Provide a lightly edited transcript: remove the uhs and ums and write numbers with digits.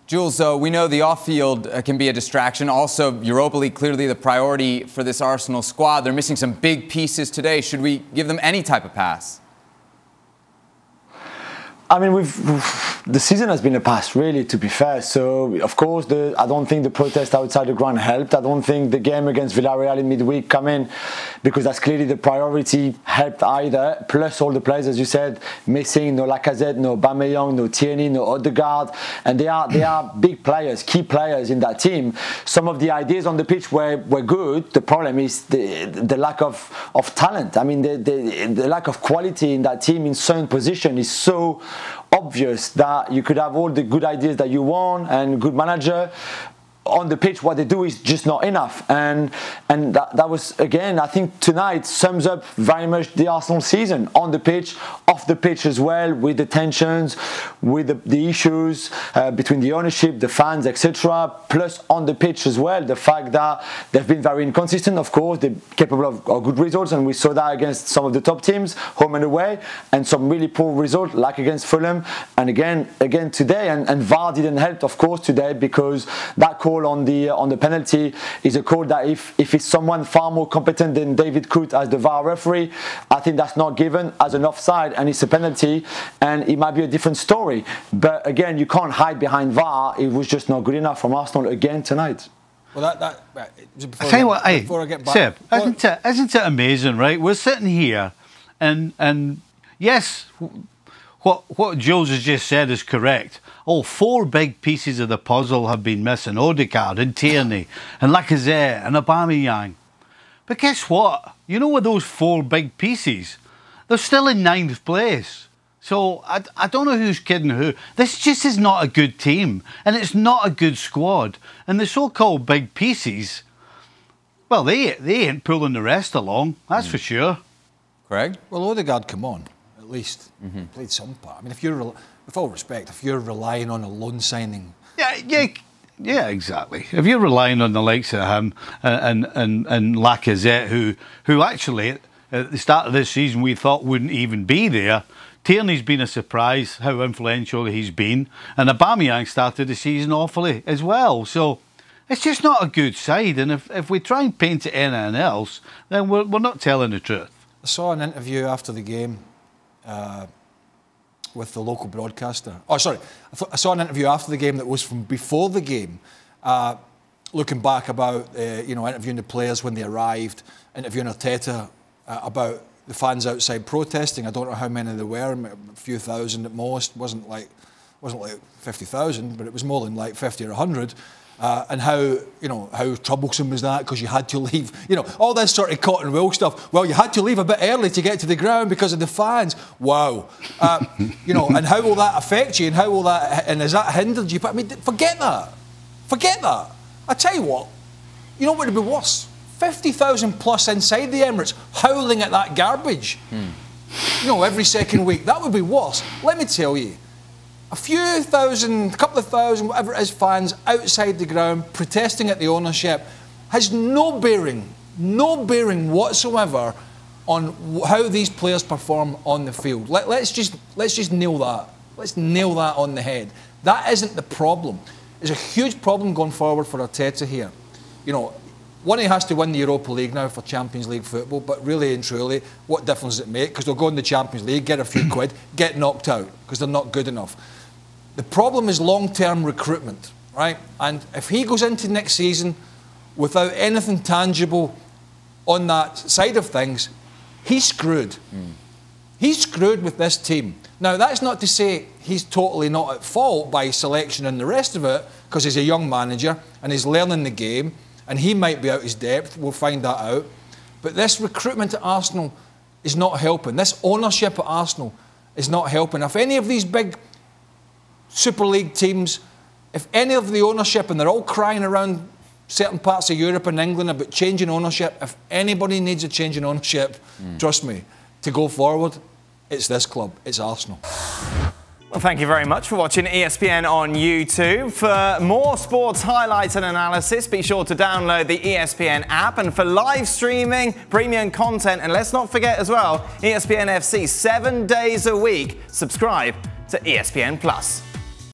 Jules, we know the off-field can be a distraction. Also, Europa League clearly the priority for this Arsenal squad. They're missing some big pieces today. Should we give them any type of pass? I mean, the season has been a pass, really, to be fair. So, of course, I don't think the protest outside the ground helped. I don't think the game against Villarreal in midweek coming, because that's clearly the priority, helped either. Plus all the players, as you said, missing. No Lacazette, no Aubameyang, no Tierney, no Odegaard. And they are big players, key players in that team. Some of the ideas on the pitch were good. The problem is the lack of talent. I mean, the lack of quality in that team in certain position is so obvious that you could have all the good ideas that you want and good manager. On the pitch, what they do is just not enough, and that was, again, I think tonight sums up very much the Arsenal season. On the pitch, off the pitch as well, with the tensions, with the issues between the ownership, the fans, etc. Plus on the pitch as well, the fact that they've been very inconsistent. Of course, they're capable of good results, and we saw that against some of the top teams, home and away, and some really poor results, like against Fulham, and again today. And VAR didn't help, of course, today, because that call on the penalty is a call that if it's someone far more competent than David Coote as the VAR referee, I think that's not given as an offside, and it's a penalty, and it might be a different story. But again, you can't hide behind VAR. It was just not good enough from Arsenal again tonight. Well, I tell you what, before I get back, Seb, isn't it amazing, right? We're sitting here, and yes, what Jules has just said is correct. All four big pieces of the puzzle have been missing: Odegaard and Tierney and Lacazette and Aubameyang. But guess what? You know, with those four big pieces, they're still in 9th place. So I don't know who's kidding who. This just is not a good team, and it's not a good squad. And the so-called big pieces, well, they ain't pulling the rest along, that's for sure. Craig? Well, Odegaard, come on, at least played some part. I mean, if you're, with all respect, if you're relying on a loan signing... Yeah, exactly. If you're relying on the likes of him and Lacazette, who actually at the start of this season we thought wouldn't even be there. Tierney's been a surprise how influential he's been, and Aubameyang started the season awfully as well. So it's just not a good side, and if we try and paint it anything else, then we're not telling the truth. I saw an interview after the game with the local broadcaster. Oh, sorry. I saw an interview after the game that was from before the game, looking back about, interviewing the players when they arrived, interviewing Arteta about the fans outside protesting. I don't know how many there were, a few thousand at most. Wasn't like 50,000, but it was more than like 50 or 100. And how troublesome was that, because you had to leave, all this sort of cotton wool stuff. Well, you had to leave a bit early to get to the ground because of the fans. Wow. And how will that affect you, and how will that, and has that hindered you? But I mean, forget that. Forget that. I tell you what what would be worse? 50,000 plus inside the Emirates howling at that garbage. Every second week. That would be worse. Let me tell you. A few thousand, a couple of thousand, whatever it is, fans outside the ground protesting at the ownership has no bearing whatsoever on how these players perform on the field. Let's just nail that. Let's nail that on the head. That isn't the problem. There's a huge problem going forward for Arteta here. One, he has to win the Europa League now for Champions League football, but really and truly, what difference does it make? Because they'll go in the Champions League, get a few quid, get knocked out because they're not good enough. The problem is long-term recruitment, right? And if he goes into next season without anything tangible on that side of things, he's screwed. He's screwed with this team. Now, that's not to say he's totally not at fault by his selection and the rest of it, because he's a young manager and he's learning the game, and he might be out his depth. We'll find that out. But this recruitment at Arsenal is not helping. This ownership at Arsenal is not helping. If any of these big Super League teams, if any of the ownership, and they're all crying around certain parts of Europe and England about changing ownership, if anybody needs a change in ownership, trust me, to go forward, it's this club, it's Arsenal. Well, thank you very much for watching ESPN on YouTube. For more sports highlights and analysis, be sure to download the ESPN app. And for live streaming, premium content, and let's not forget as well, ESPN FC 7 days a week, subscribe to ESPN+.